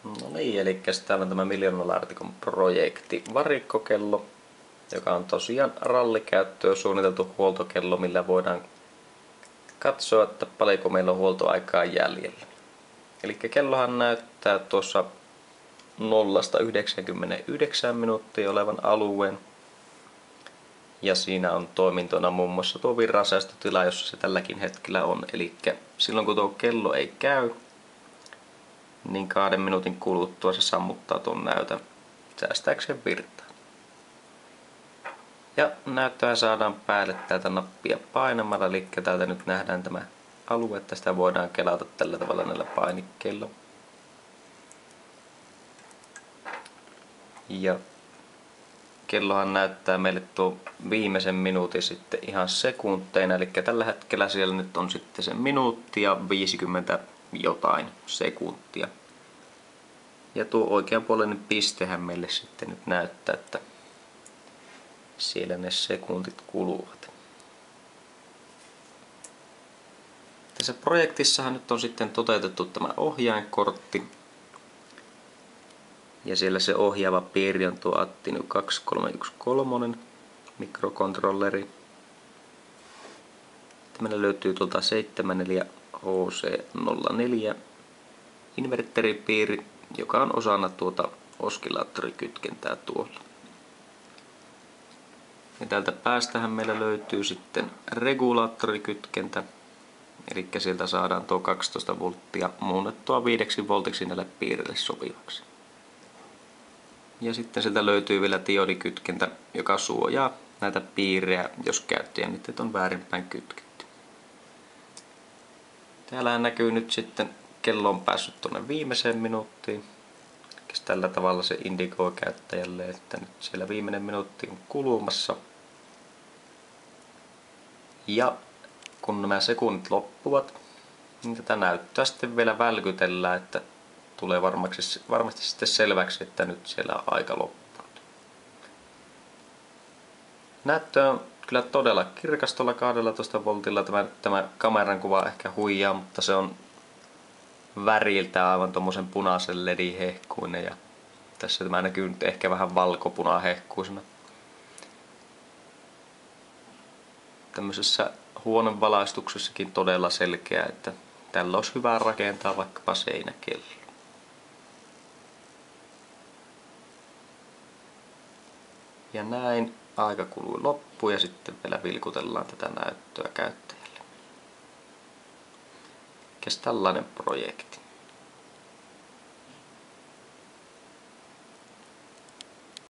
No niin, eli täällä on tämä $1 projekti varikkokello, joka on tosiaan rallikäyttöön suunniteltu huoltokello, millä voidaan katsoa, että paljonko meillä on huoltoaikaa jäljellä. Eli kellohan näyttää tuossa 0–99 minuuttia olevan alueen. Ja siinä on toimintona muun muassa tuo virransäästötila, jossa se tälläkin hetkellä on. Eli silloin kun tuo kello ei käy, niin 2 minuutin kuluttua se sammuttaa tuon näytön säästääkseen virtaa. Ja näyttöä saadaan päälle täältä nappia painamalla, eli täältä nyt nähdään tämä alue, että sitä voidaan kelata tällä tavalla näillä painikkeilla. Ja kellohan näyttää meille tuo viimeisen minuutin sitten ihan sekunteina, eli tällä hetkellä siellä nyt on sitten se minuutti ja 50 jotain sekuntia. Ja tuo oikeanpuoleinen pistehän meille sitten nyt näyttää, että siellä ne sekuntit kuluvat. Tässä projektissahan nyt on sitten toteutettu tämä ohjainkortti. Ja siellä se ohjaava piiri on tuo Attiny 2313 mikrokontrolleri. Meillä löytyy tuolta 74HC04 inverteripiiri, joka on osana tuota oskillaattorikytkentää tuolla. Ja täältä päästähän meillä löytyy sitten regulaattorikytkentä. Eli sieltä saadaan tuo 12 volttia muunnettua 5 voltiksi näille piirille sopivaksi. Ja sitten sieltä löytyy vielä diodikytkentä, joka suojaa näitä piirejä, jos käyttöjännitteet on väärinpäin kytketty. Täällä näkyy nyt sitten kello on päässyt tuonne viimeiseen minuuttiin. Tällä tavalla se indikoi käyttäjälle, että nyt siellä viimeinen minuutti on kulumassa. Ja kun nämä sekunnit loppuvat, niin tätä näyttöä sitten vielä välkytellään, että tulee varmasti sitten selväksi, että nyt siellä on aika loppunut. Näyttö on kyllä todella kirkas tuolla 12 voltilla. Tämä kameran kuva ehkä huijaa, mutta se on väriltä aivan tommosen punaisen ledin hehkuinen. Ja tässä tämä näkyy nyt ehkä vähän valkopunahehkuisena. Tämmöisessä huonevalaistuksessakin todella selkeä, että tällä olisi hyvä rakentaa vaikkapa seinäkello. Ja näin aika kuluu loppuun ja sitten vielä vilkutellaan tätä näyttöä käyttäjälle. Tällainen projekti.